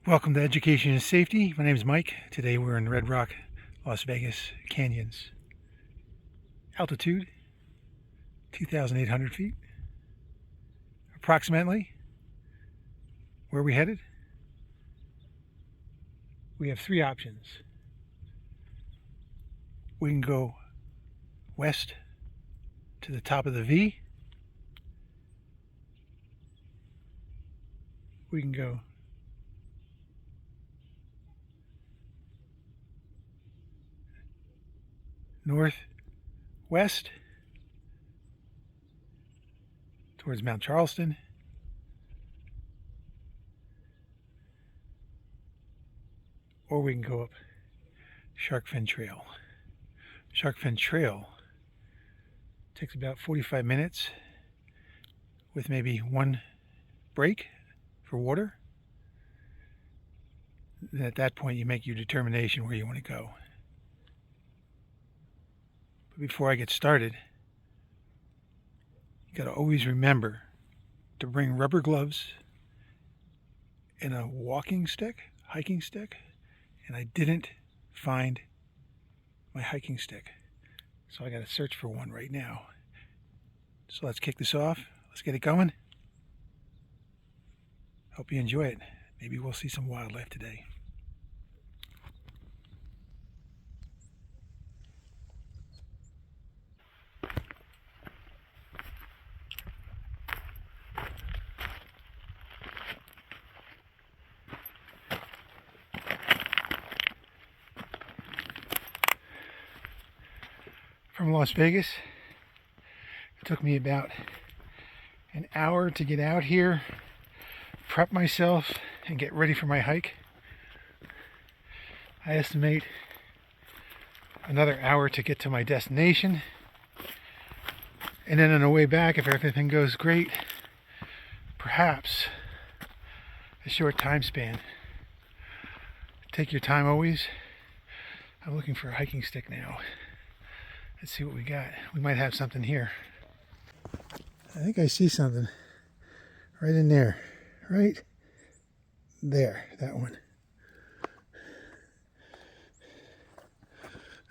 Welcome to Education and Safety. My name is Mike. Today we're in Red Rock, Las Vegas canyons. Altitude, 2,800 feet. Approximately. Where are we headed? We have three options. We can go west to the top of the V. We can go northwest towards Mount Charleston, or we can go up Shark Fin Trail. Shark Fin Trail takes about 45 minutes with maybe one break for water. Then at that point you make your determination where you want to go. But before I get started, you got to always remember to bring rubber gloves and a walking stick, hiking stick, and I didn't find my hiking stick. So I got to search for one right now. So let's kick this off. Let's get it going. Hope you enjoy it. Maybe we'll see some wildlife today. From Las Vegas, it took me about an hour to get out here, prep myself, and get ready for my hike. I estimate another hour to get to my destination. And then on the way back, if everything goes great, perhaps a short time span. Take your time always. I'm looking for a hiking stick now. Let's see what we got. We might have something here. I think I see something right in there. Right there, that one.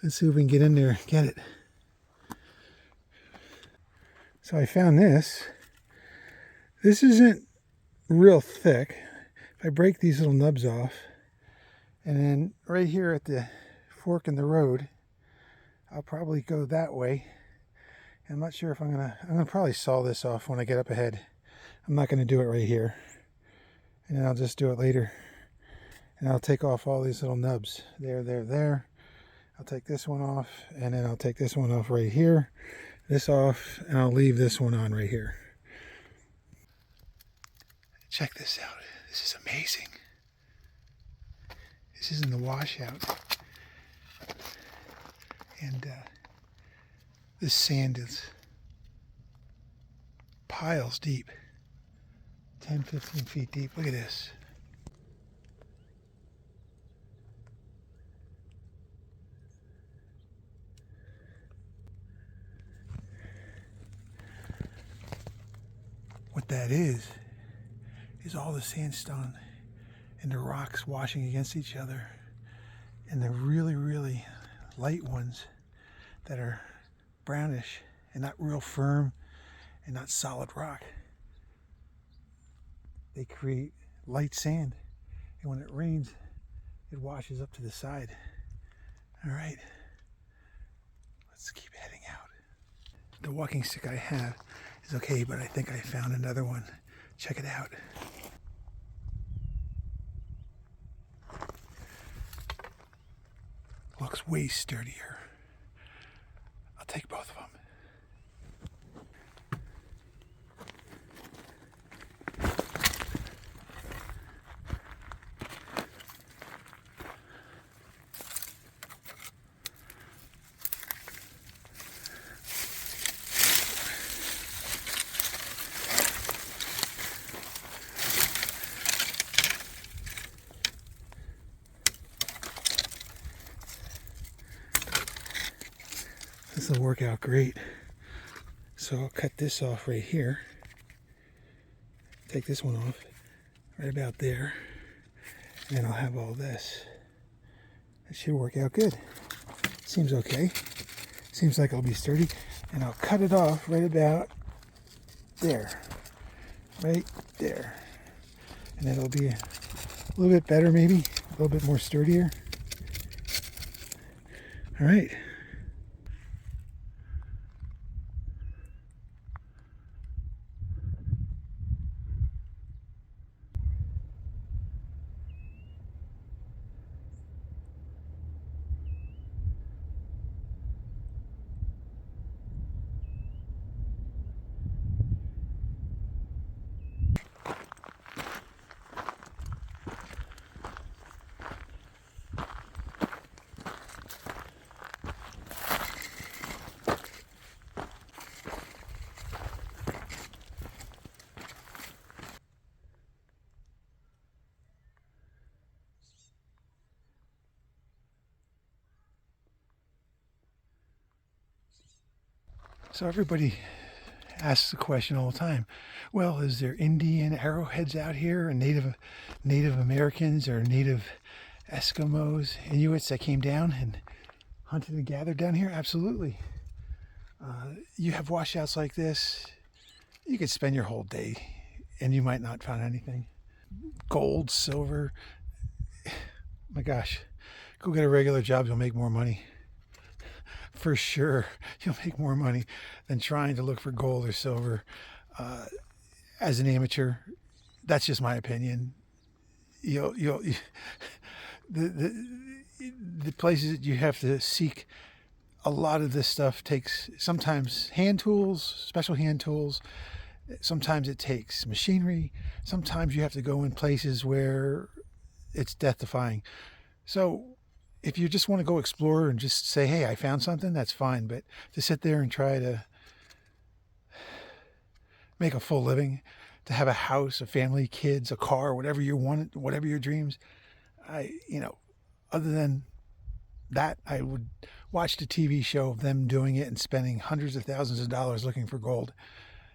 Let's see if we can get in there and get it. So I found this. This isn't real thick. If I break these little nubs off, and then right here at the fork in the road, I'll probably go that way. I'm not sure if I'm gonna probably saw this off when I get up ahead. I'm not gonna do it right here. And then I'll just do it later. And I'll take off all these little nubs. There. I'll take this one off, and then I'll take this one off right here. This off, and I'll leave this one on right here. Check this out. This is amazing. This is in the washout. And this sand is piles deep, 10, 15 feet deep. Look at this. What that is all the sandstone and the rocks washing against each other, and the really, really light ones that are brownish and not real firm and not solid rock. They create light sand, and when it rains, it washes up to the side. All right, let's keep heading out. The walking stick I have is okay, but I think I found another one. Check it out. Looks way sturdier. I'll take both of them. This will work out great. So I'll cut this off right here. Take this one off right about there. And then I'll have all this. It should work out good. Seems okay. Seems like it'll be sturdy. And I'll cut it off right about there. Right there. And it'll be a little bit better maybe. A little bit more sturdier. All right. So everybody asks the question all the time, well, is there Indian arrowheads out here and Native Americans or Native Eskimos, Inuits that came down and hunted and gathered down here? Absolutely. You have washouts like this, you could spend your whole day and you might not find anything. Gold, silver, my gosh, go get a regular job, you'll make more money. For sure, you'll make more money than trying to look for gold or silver as an amateur. That's just my opinion. The places that you have to seek a lot of this stuff takes sometimes hand tools, special hand tools. Sometimes it takes machinery. Sometimes you have to go in places where it's death-defying. So if you just want to go explore and just say, hey, I found something, that's fine. But to sit there and try to make a full living, to have a house, a family, kids, a car, whatever you want, whatever your dreams, other than that, I would watch the TV show of them doing it and spending hundreds of thousands of dollars looking for gold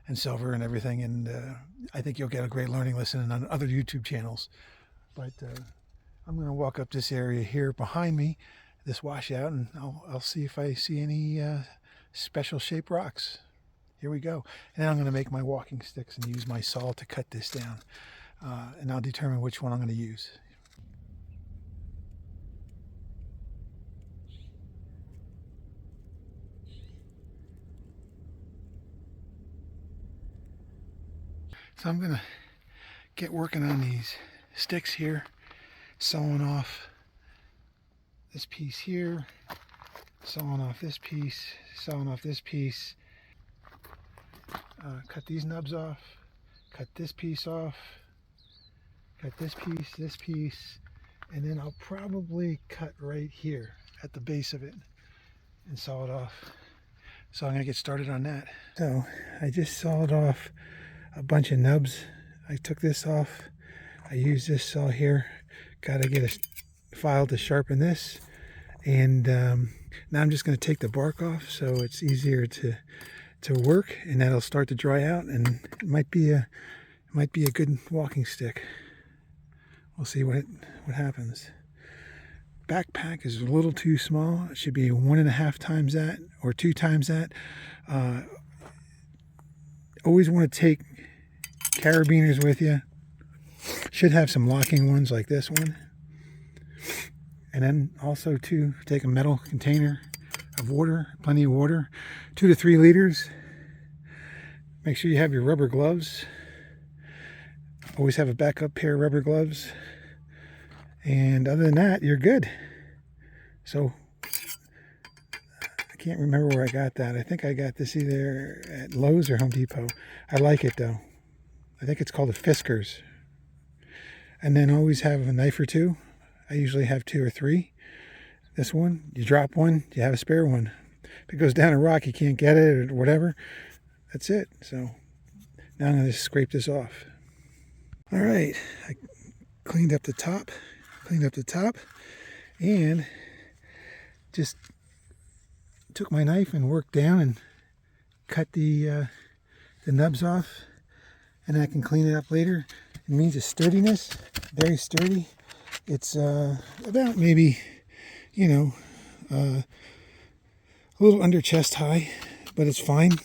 and silver and everything. And I think you'll get a great learning lesson on other YouTube channels. But I'm going to walk up this area here behind me, this washout, and I'll see if I see any special shaped rocks. Here we go. And then I'm going to make my walking sticks and use my saw to cut this down. And I'll determine which one I'm going to use. So I'm going to get working on these sticks here. Sawing off this piece here, sawing off this piece, sawing off this piece, cut these nubs off, cut this piece off, cut this piece, and then I'll probably cut right here at the base of it and saw it off. So I'm going to get started on that. So I just sawed off a bunch of nubs. I took this off. I used this saw here. Got to get a file to sharpen this, and now I'm just going to take the bark off so it's easier to work, and that'll start to dry out, and it might be a good walking stick. We'll see what happens. Backpack is a little too small. It should be 1.5 times that or 2 times that. Always want to take carabiners with you. Should have some locking ones like this one. And then also to take a metal container of water, plenty of water, 2 to 3 liters. Make sure you have your rubber gloves. Always have a backup pair of rubber gloves. And other than that, you're good. So I can't remember where I got that. I think I got this either at Lowe's or Home Depot. I like it though. I think it's called a Fiskars. And then always have a knife or 2. I usually have 2 or 3. This one, you drop one, you have a spare one. If it goes down a rock, you can't get it or whatever. That's it. So now I'm going to scrape this off. All right, I cleaned up the top, and just took my knife and worked down and cut the nubs off, and I can clean it up later. It means a sturdiness, very sturdy. It's about maybe, you know, a little under chest high, but it's fine.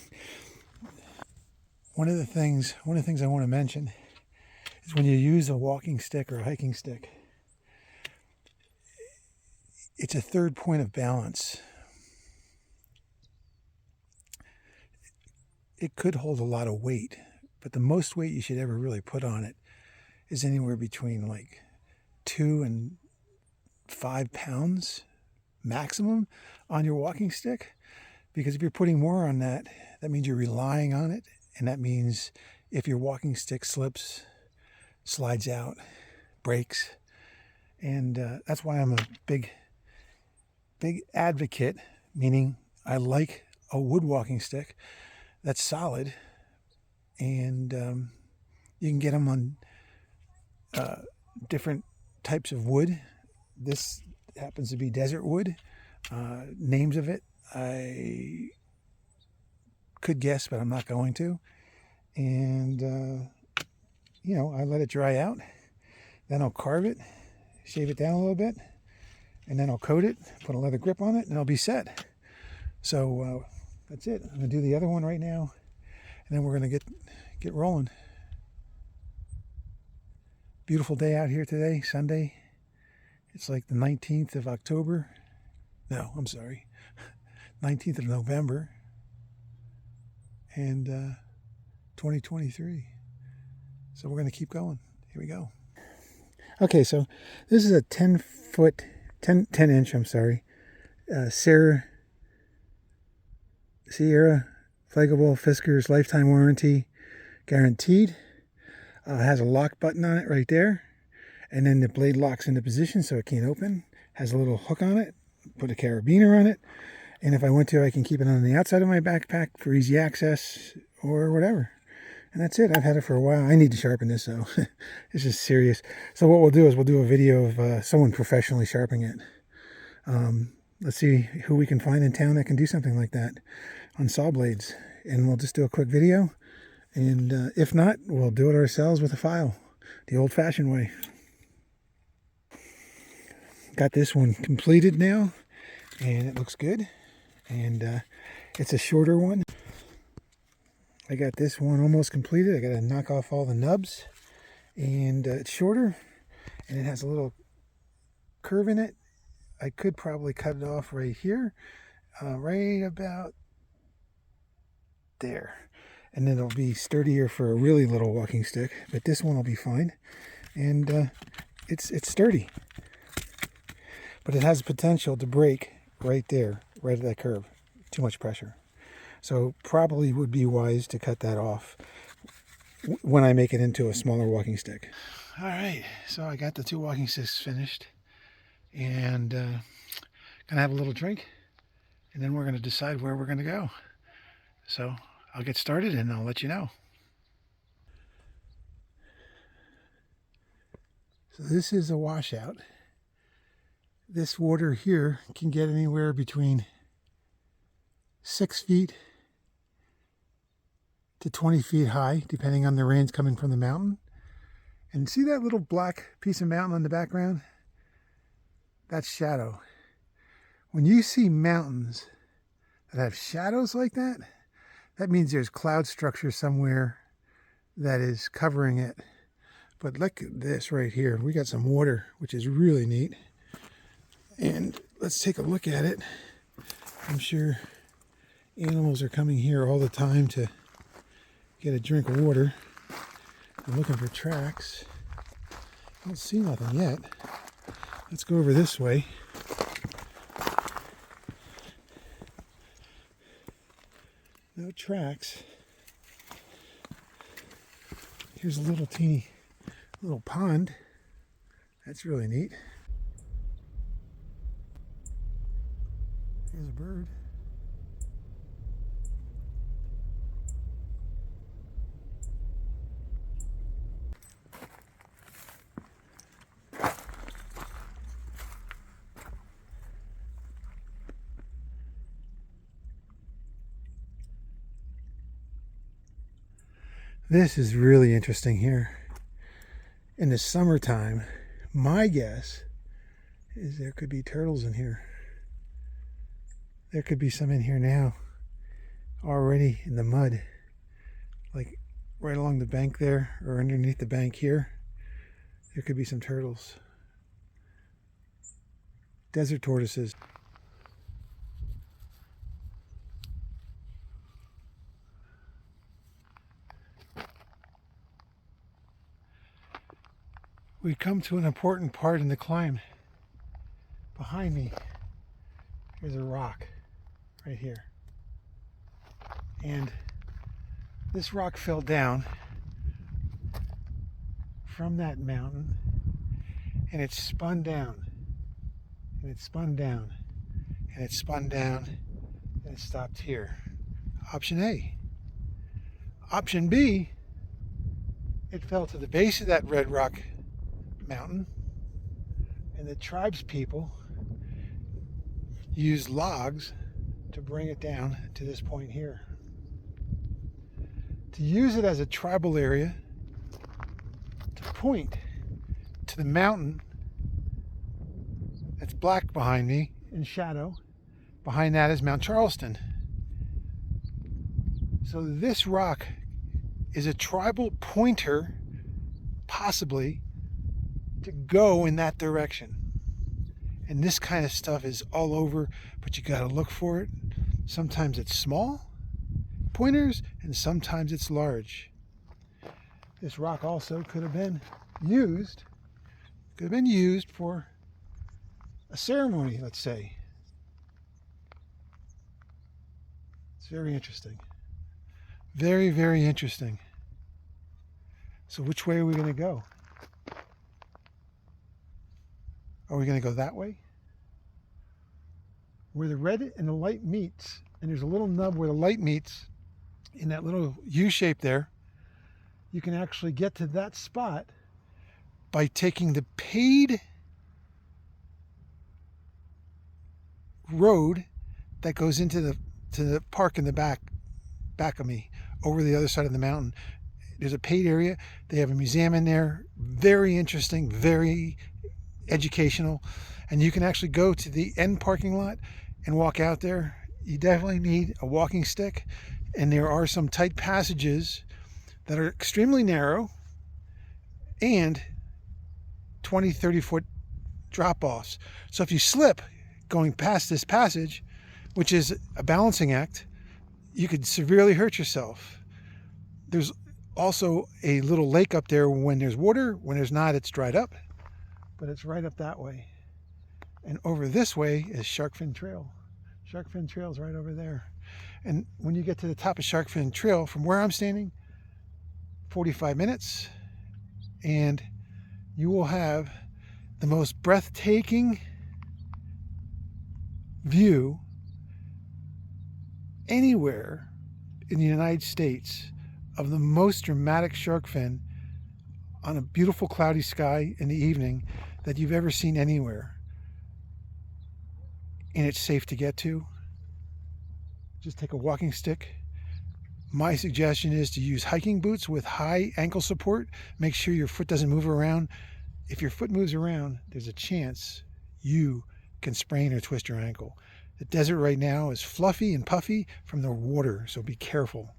One of the things I want to mention is when you use a walking stick or a hiking stick, it's a third point of balance. It could hold a lot of weight, but the most weight you should ever really put on it is anywhere between like 2 and 5 pounds maximum on your walking stick. Because if you're putting more on that, that means you're relying on it. And that means if your walking stick slips, slides out, breaks. And that's why I'm a big advocate, meaning I like a wood walking stick that's solid. And you can get them on different types of wood. This happens to be desert wood. Names of it I could guess, but I'm not going to. And you know, I let it dry out, then I'll carve it, shave it down a little bit, and then I'll coat it, put a leather grip on it, and it'll be set. So that's it. I'm gonna do the other one right now, and then we're gonna get rolling. Beautiful day out here today, Sunday. It's like the 19th of October. No, I'm sorry, 19th of November, and 2023. So we're going to keep going. Here we go. Okay, so this is a 10 inch, I'm sorry, Sierra Flaggable Fiskars lifetime warranty guaranteed. Has a lock button on it right there, and then the blade locks into position so it can't open. Has a little hook on it, put a carabiner on it, and if I want to, I can keep it on the outside of my backpack for easy access or whatever. And that's it. I've had it for a while. I need to sharpen this, though. This is serious. So what we'll do is we'll do a video of someone professionally sharpening it. Let's see who we can find in town that can do something like that on saw blades. And we'll just do a quick video. And if not, we'll do it ourselves with a file, the old-fashioned way. Got this one completed now, and it looks good. And it's a shorter one. I got this one almost completed. I got to knock off all the nubs, and it's shorter, and it has a little curve in it. I could probably cut it off right here, right about there, and then it'll be sturdier for a really little walking stick. But this one will be fine, and it's sturdy, but it has potential to break right there, right at that curve. Too much pressure. So probably would be wise to cut that off when I make it into a smaller walking stick. All right, so I got the 2 walking sticks finished, and gonna have a little drink, and then we're gonna decide where we're gonna go. So I'll get started and I'll let you know. So this is a washout. This water here can get anywhere between 6 feet to 20 feet high, depending on the rains coming from the mountain. And see that little black piece of mountain in the background? That's shadow. When you see mountains that have shadows like that, that means there's cloud structure somewhere that is covering it. But look at this right here. We got some water, which is really neat. And let's take a look at it. I'm sure animals are coming here all the time to get a drink of water. I'm looking for tracks. I don't see nothing yet. Let's go over this way. No tracks. Here's a little teeny little pond. That's really neat. There's a bird. This is really interesting here. In the summertime, My guess is there could be turtles in here. There could be some in here now, already in the mud, like right along the bank there, or underneath the bank here. There could be some turtles. Desert tortoises. We come to an important part in the climb. Behind me, there's a rock right here. And this rock fell down from that mountain, and it spun down, and it spun down, and it spun down, and it stopped here. Option A. Option B, it fell to the base of that red rock mountain, and the tribes people used logs to bring it down to this point here. To use it as a tribal area, to point to the mountain that's black behind me in shadow. Behind that is Mount Charleston. So this rock is a tribal pointer, possibly, to go in that direction. And this kind of stuff is all over, but you got to look for it. Sometimes it's small pointers, and sometimes it's large. This rock also could have been used for a ceremony, let's say. It's very interesting. Very, very interesting. So which way are we going to go? Are we going to go that way? Where the red and the light meets, and there's a little nub where the light meets, in that little U shape there, you can actually get to that spot by taking the paid road that goes into the park in the back of me, over the other side of the mountain. There's a paid area. They have a museum in there. Very interesting, very educational. And you can actually go to the end parking lot and walk out there. You definitely need a walking stick. And there are some tight passages that are extremely narrow and 20, 30 foot drop-offs. So if you slip going past this passage, which is a balancing act, you could severely hurt yourself. There's also a little lake up there when there's water. When there's not, it's dried up. But it's right up that way. And over this way is Sharkfin Trail. Sharkfin Trail is right over there. And when you get to the top of Sharkfin Trail, from where I'm standing, 45 minutes, and you will have the most breathtaking view anywhere in the United States of the most dramatic shark fin on a beautiful cloudy sky in the evening that you've ever seen anywhere. And it's safe to get to. Just take a walking stick. My suggestion is to use hiking boots with high ankle support. Make sure your foot doesn't move around. If your foot moves around, there's a chance you can sprain or twist your ankle. The desert right now is fluffy and puffy from the water, so be careful.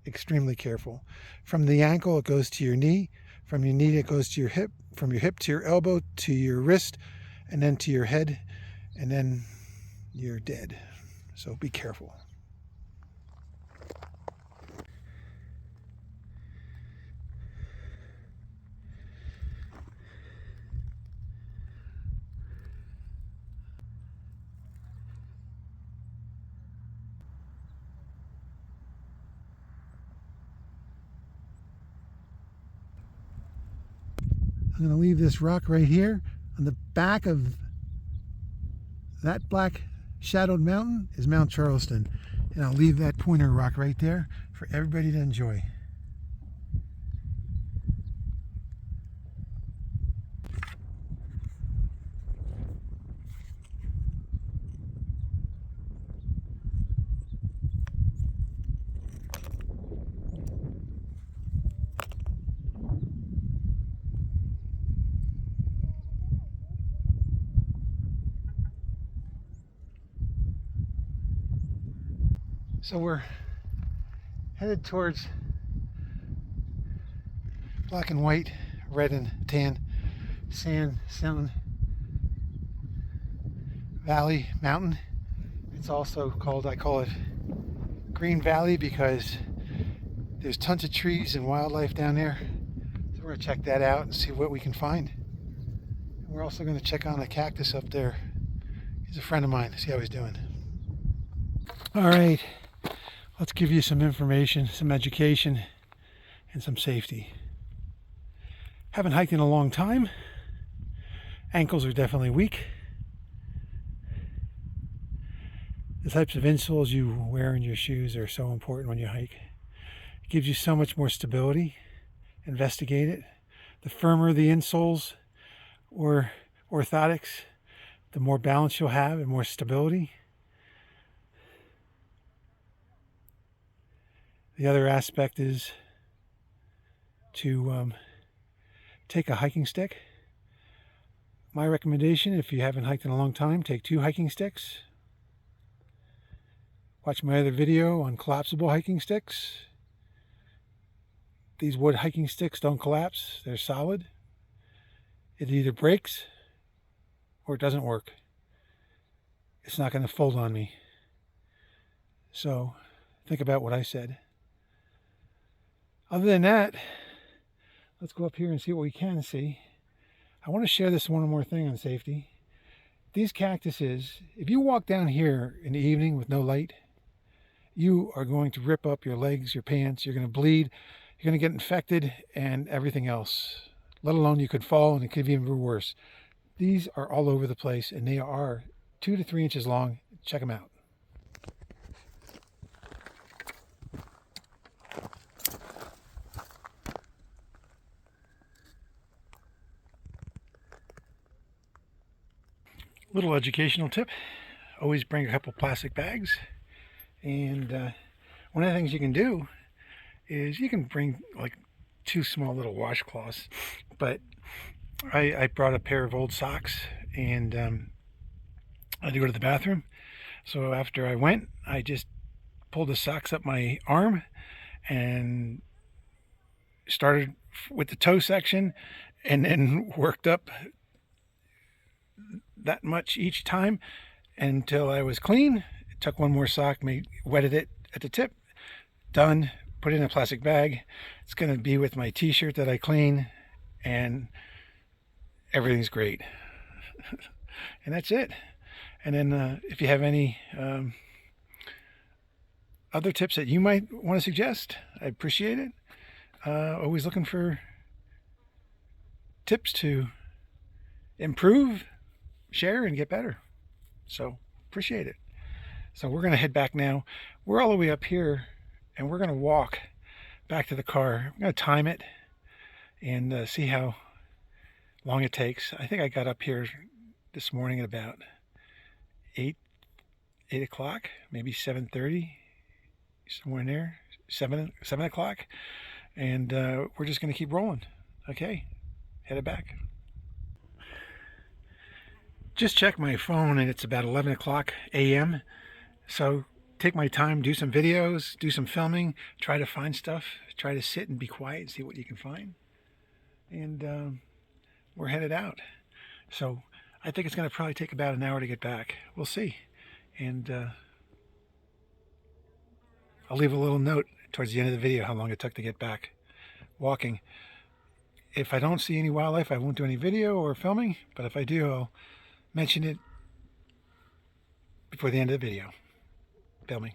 Extremely careful. From the ankle, it goes to your knee. From your knee, it goes to your hip. From your hip to your elbow, to your wrist, and then to your head, and then you're dead. So be careful. I'm going to leave this rock right here. On the back of that black shadowed mountain is Mount Charleston. And I'll leave that pointer rock right there for everybody to enjoy. So we're headed towards black and white, red and tan, sandstone valley mountain. It's also called, I call it Green Valley because there's tons of trees and wildlife down there. So we're gonna check that out and see what we can find. And we're also gonna check on a cactus up there. He's a friend of mine, see how he's doing. All right, let's give you some information, some education, and some safety. Haven't hiked in a long time. Ankles are definitely weak. The types of insoles you wear in your shoes are so important when you hike. It gives you so much more stability. Investigate it. The firmer the insoles or orthotics, the more balance you'll have and more stability. The other aspect is to take a hiking stick. My recommendation, if you haven't hiked in a long time, take 2 hiking sticks. Watch my other video on collapsible hiking sticks. These wood hiking sticks don't collapse, they're solid. It either breaks or it doesn't work. It's not going to fold on me. So think about what I said. Other than that, let's go up here and see what we can see. I want to share this one more thing on safety. These cactuses, if you walk down here in the evening with no light, you are going to rip up your legs, your pants, you're going to bleed, you're going to get infected and everything else. Let alone you could fall and it could be even worse. These are all over the place and they are 2 to 3 inches long. Check them out. Little educational tip, always bring a couple plastic bags. And one of the things you can do is you can bring like 2 small little washcloths, but I brought a pair of old socks and I had to go to the bathroom. So after I went, I just pulled the socks up my arm and started with the toe section and then worked up that much each time until I was clean. Took one more sock, wetted it at the tip, done, put it in a plastic bag. It's going to be with my t-shirt that I clean and everything's great. And that's it. And then if you have any other tips that you might want to suggest, I appreciate it. Always looking for tips to improve, share, and get better. So appreciate it. So we're going to head back now. We're all the way up here and we're going to walk back to the car. I'm going to time it and see how long it takes. I think I got up here this morning at about 8 o'clock, maybe 7:30, somewhere in there, 7 o'clock. And we're just going to keep rolling. Okay, headed back. Just checked my phone and it's about 11 o'clock a.m. So take my time, do some videos, do some filming, try to find stuff, try to sit and be quiet and see what you can find. And we're headed out. So I think it's going to probably take about an hour to get back. We'll see. And I'll leave a little note towards the end of the video how long it took to get back walking. If I don't see any wildlife, I won't do any video or filming, but if I do, I'll mention it before the end of the video. Filming.